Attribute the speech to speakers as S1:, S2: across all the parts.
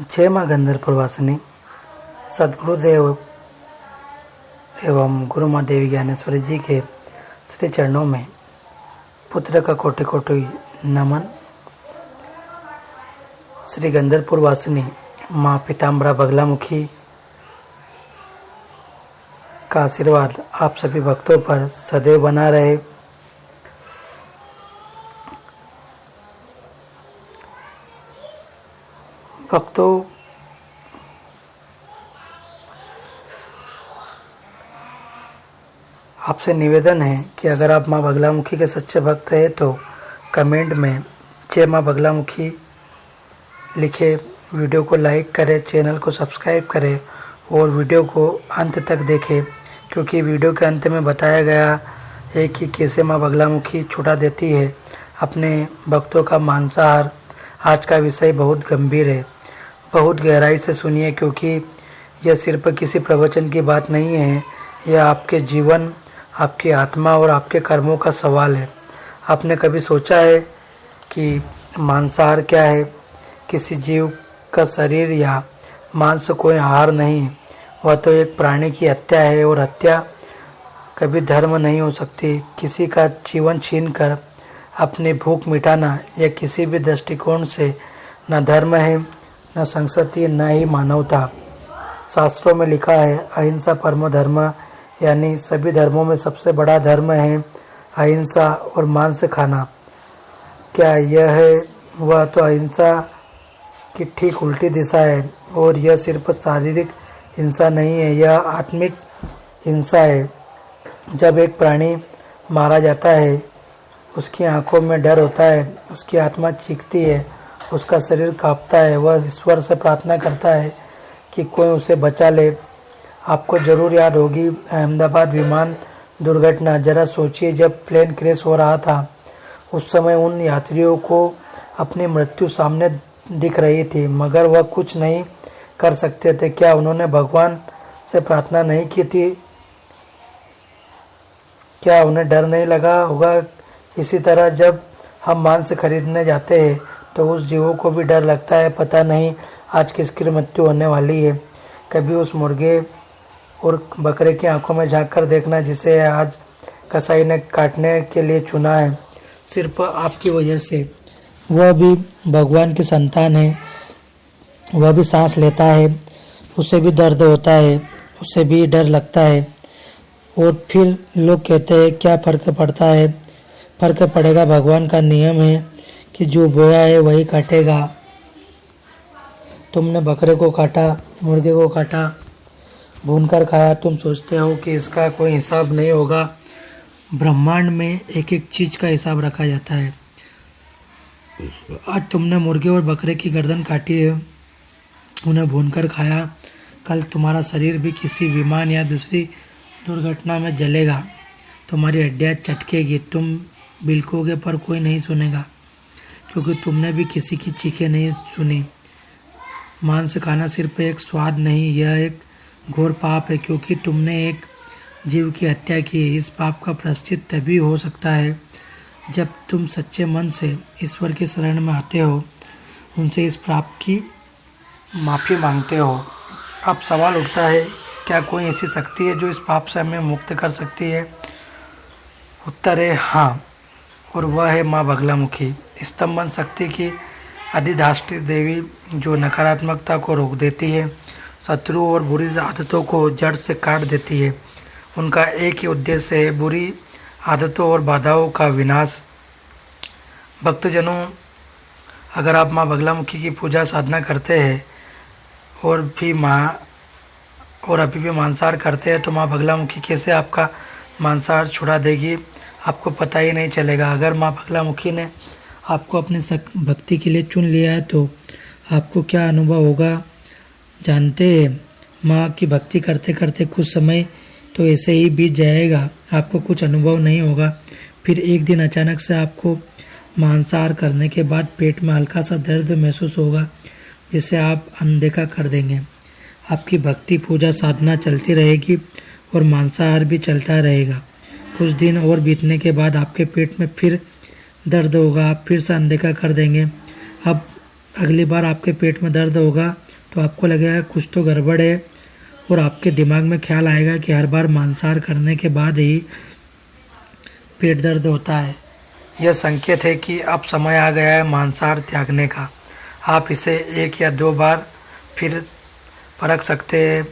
S1: जय माँ गंधर्ववासिनी सद्गुरुदेव एवं गुरु माँ देवी ज्ञानेश्वरी जी के श्री चरणों में पुत्र का कोटि कोटि नमन। श्री गंधर्ववासिनी माँ पीताम्बरा बगलामुखी का आशीर्वाद आप सभी भक्तों पर सदैव बना रहे। भक्तों, आपसे निवेदन है कि अगर आप माँ बगलामुखी के सच्चे भक्त हैं तो कमेंट में जय माँ बगलामुखी लिखे, वीडियो को लाइक करें, चैनल को सब्सक्राइब करें और वीडियो को अंत तक देखें, क्योंकि वीडियो के अंत में बताया गया है कि कैसे माँ बगलामुखी छुड़ा देती है अपने भक्तों का मांसाहार। आज का विषय बहुत गंभीर है, बहुत गहराई से सुनिए, क्योंकि यह सिर्फ किसी प्रवचन की बात नहीं है, यह आपके जीवन, आपकी आत्मा और आपके कर्मों का सवाल है। आपने कभी सोचा है कि मांसाहार क्या है? किसी जीव का शरीर या मांस कोई आहार नहीं है, वह तो एक प्राणी की हत्या है, और हत्या कभी धर्म नहीं हो सकती। किसी का जीवन छीन कर अपनी भूख मिटाना यह किसी भी दृष्टिकोण से न धर्म है, न संस्कृति, न ही मानवता। शास्त्रों में लिखा है अहिंसा परमो धर्म, यानी सभी धर्मों में सबसे बड़ा धर्म है अहिंसा और मांस खाना। क्या यह है? वह तो अहिंसा की ठीक उल्टी दिशा है, और यह सिर्फ शारीरिक हिंसा नहीं है, यह आत्मिक हिंसा है। जब एक प्राणी मारा जाता है, उसकी आंखों में डर होता है, उसकी आत्मा चीखती है, उसका शरीर कांपता है, वह ईश्वर से प्रार्थना करता है कि कोई उसे बचा ले। आपको ज़रूर याद होगी अहमदाबाद विमान दुर्घटना। जरा सोचिए, जब प्लेन क्रैश हो रहा था उस समय उन यात्रियों को अपनी मृत्यु सामने दिख रही थी, मगर वह कुछ नहीं कर सकते थे। क्या उन्होंने भगवान से प्रार्थना नहीं की थी? क्या उन्हें डर नहीं लगा होगा? इसी तरह जब हम मांस खरीदने जाते हैं तो उस जीवों को भी डर लगता है, पता नहीं आज किसकी मृत्यु होने वाली है। कभी उस मुर्गे और बकरे की आंखों में झांक कर देखना जिसे आज कसाई ने काटने के लिए चुना है, सिर्फ आपकी वजह से। वह भी भगवान की संतान है, वह भी सांस लेता है, उसे भी दर्द होता है, उसे भी डर लगता है। और फिर लोग कहते हैं क्या फ़र्क पड़ता है? फ़र्क पड़ेगा। भगवान का नियम है कि जो बोया है वही काटेगा। तुमने बकरे को काटा, मुर्गे को काटा, भूनकर खाया, तुम सोचते हो कि इसका कोई हिसाब नहीं होगा। ब्रह्मांड में एक एक चीज़ का हिसाब रखा जाता है। आज तुमने मुर्गे और बकरे की गर्दन काटी है, उन्हें भूनकर खाया, कल तुम्हारा शरीर भी किसी विमान या दूसरी दुर्घटना में जलेगा, तुम्हारी हड्डियाँ चटकेगी, तुम बिलकोगे पर कोई नहीं सुनेगा, क्योंकि तुमने भी किसी की चीखें नहीं सुनी। मांस खाना सिर्फ एक स्वाद नहीं, यह एक घोर पाप है, क्योंकि तुमने एक जीव की हत्या की है। इस पाप का प्रायश्चित तभी हो सकता है जब तुम सच्चे मन से ईश्वर की शरण में आते हो, उनसे इस पाप की माफ़ी मांगते हो। अब सवाल उठता है, क्या कोई ऐसी शक्ति है जो इस पाप से हमें मुक्त कर सकती है? उत्तर है हाँ, और वह है माँ बगलामुखी, स्तंभन शक्ति की अधिष्ठात्री देवी, जो नकारात्मकता को रोक देती है, शत्रु और बुरी आदतों को जड़ से काट देती है। उनका एक ही उद्देश्य है, बुरी आदतों और बाधाओं का विनाश। भक्तजनों, अगर आप माँ बगलामुखी की पूजा साधना करते हैं और अभी भी मांसाहार करते हैं, तो माँ बगलामुखी कैसे आपका मांसाहार छुड़ा देगी, आपको पता ही नहीं चलेगा। अगर माँ बगलामुखी ने आपको अपने भक्ति के लिए चुन लिया है तो आपको क्या अनुभव होगा जानते हैं? माँ की भक्ति करते करते कुछ समय तो ऐसे ही बीत जाएगा, आपको कुछ अनुभव नहीं होगा। फिर एक दिन अचानक से आपको मांसाहार करने के बाद पेट में हल्का सा दर्द महसूस होगा, जिसे आप अनदेखा कर देंगे। आपकी भक्ति पूजा साधना चलती रहेगी और मांसाहार भी चलता रहेगा। कुछ दिन और बीतने के बाद आपके पेट में फिर दर्द होगा, आप फिर से अनदेखा कर देंगे। अब अगली बार आपके पेट में दर्द होगा तो आपको लगेगा कुछ तो गड़बड़ है और आपके दिमाग में ख्याल आएगा कि हर बार मांसाहार करने के बाद ही पेट दर्द होता है। यह संकेत है कि अब समय आ गया है मांसाहार त्यागने का। आप इसे 1 या 2 बार फिर परख सकते हैं।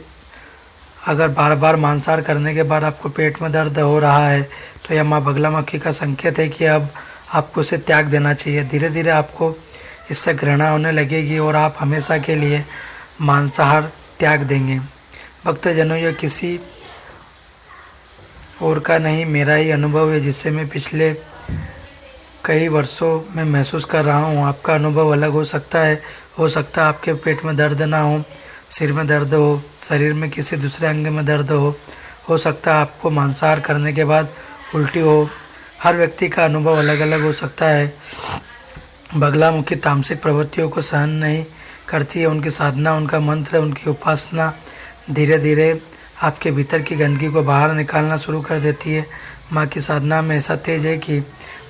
S1: अगर बार बार मांसाहार करने के बाद आपको पेट में दर्द हो रहा है तो यह माँ बगलामुखी का संकेत है कि अब आपको इसे त्याग देना चाहिए। धीरे धीरे आपको इससे घृणा होने लगेगी और आप हमेशा के लिए मांसाहार त्याग देंगे। भक्तजनों, यह किसी और का नहीं, मेरा ही अनुभव है जिससे मैं पिछले कई वर्षों में महसूस कर रहा हूँ। आपका अनुभव अलग हो सकता है आपके पेट में दर्द ना हो, सिर में दर्द हो, शरीर में किसी दूसरे अंग में दर्द हो सकता है आपको मांसाहार करने के बाद उल्टी हो। हर व्यक्ति का अनुभव अलग अलग हो सकता है। बगलामुखी तामसिक प्रवृत्तियों को सहन नहीं करती है। उनकी साधना, उनका मंत्र, उनकी उपासना धीरे धीरे आपके भीतर की गंदगी को बाहर निकालना शुरू कर देती है। माँ की साधना में ऐसा तेज है कि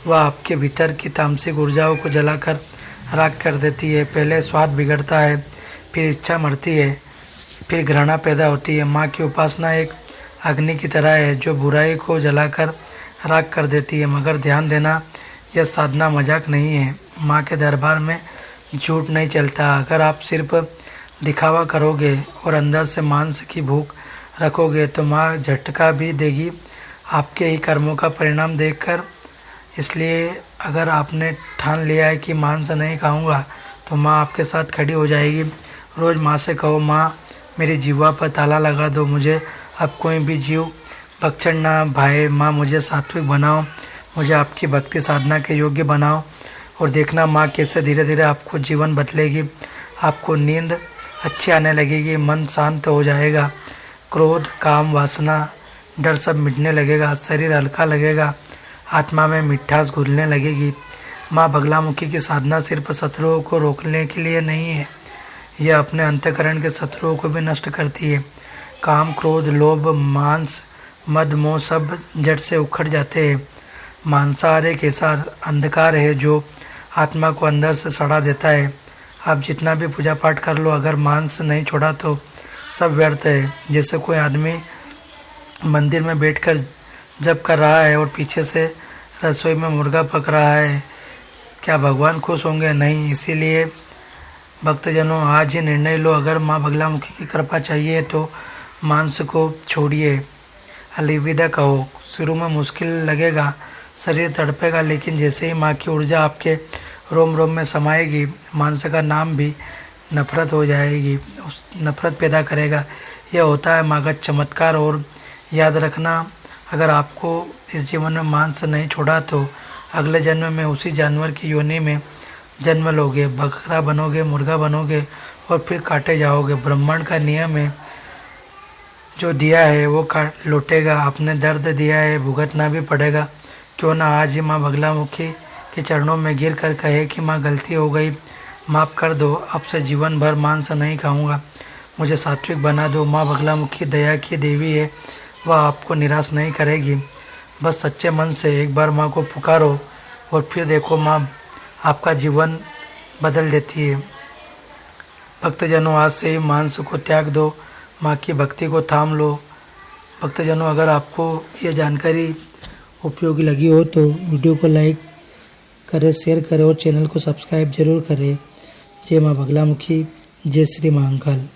S1: वह आपके भीतर की तामसिक ऊर्जाओं को जलाकर राख कर देती है। पहले स्वाद बिगड़ता है, फिर इच्छा मरती है, फिर घृणा पैदा होती है। माँ की उपासना एक अग्नि की तरह है जो बुराई को जलाकर राख कर देती है। मगर ध्यान देना, यह साधना मजाक नहीं है। माँ के दरबार में झूठ नहीं चलता। अगर आप सिर्फ दिखावा करोगे और अंदर से मांस की भूख रखोगे तो माँ झटका भी देगी आपके ही कर्मों का परिणाम देखकर। इसलिए अगर आपने ठान लिया है कि मांस नहीं खाऊंगा तो माँ आपके साथ खड़ी हो जाएगी। रोज़ माँ से कहो, माँ मेरी जीवा पर ताला लगा दो, मुझे अब कोई भी जीव भक्षण ना भाए। माँ मुझे सात्विक बनाओ, मुझे आपकी भक्ति साधना के योग्य बनाओ। और देखना माँ कैसे धीरे धीरे आपको जीवन बदलेगी। आपको नींद अच्छी आने लगेगी, मन शांत हो जाएगा, क्रोध, काम, वासना, डर सब मिटने लगेगा, शरीर हल्का लगेगा, आत्मा में मिठास घुलने लगेगी। माँ बगलामुखी की साधना सिर्फ शत्रुओं को रोकने के लिए नहीं है, यह अपने अंतःकरण के शत्रुओं को भी नष्ट करती है। काम, क्रोध, लोभ, मांस, मद, मोह सब जड़ से उखड़ जाते हैं। मांसाहार एक ऐसा अंधकार है जो आत्मा को अंदर से सड़ा देता है। आप जितना भी पूजा पाठ कर लो, अगर मांस नहीं छोड़ा तो सब व्यर्थ है। जैसे कोई आदमी मंदिर में बैठकर जप कर रहा है और पीछे से रसोई में मुर्गा पक रहा है, क्या भगवान खुश होंगे? नहीं। इसीलिए भक्तजनों, आज ही निर्णय लो। अगर माँ बगलामुखी की कृपा चाहिए तो मांस को छोड़िए, अलविदा कहो। शुरू में मुश्किल लगेगा, शरीर तड़पेगा, लेकिन जैसे ही माँ की ऊर्जा आपके रोम रोम में समाएगी, मांस का नाम भी नफरत हो जाएगी, नफरत पैदा करेगा। यह होता है माँ का चमत्कार। और याद रखना, अगर आपको इस जीवन में मांस नहीं छोड़ा तो अगले जन्म में उसी जानवर की योनि में जन्म लोगे, बकरा बनोगे, मुर्गा बनोगे और फिर काटे जाओगे। ब्रह्मांड का नियम है, जो दिया है वो काट लौटेगा। आपने दर्द दिया है, भुगतना भी पड़ेगा। क्यों ना आज ही माँ बगलामुखी के चरणों में गिर कर कहे कि माँ गलती हो गई, माफ़ कर दो, अब से जीवन भर मांस नहीं खाऊंगा, मुझे सात्विक बना दो। माँ बगलामुखी दया की देवी है, वह आपको निराश नहीं करेगी। बस सच्चे मन से एक बार माँ को पुकारो और फिर देखो माँ आपका जीवन बदल देती है। भक्तजनों, आज से ही मांस को त्याग दो, माँ की भक्ति को थाम लो। भक्तजनों, अगर आपको ये जानकारी उपयोगी लगी हो तो वीडियो को लाइक करें, शेयर करें और चैनल को सब्सक्राइब जरूर करें। जय माँ बगलामुखी, जय श्री महाकाल।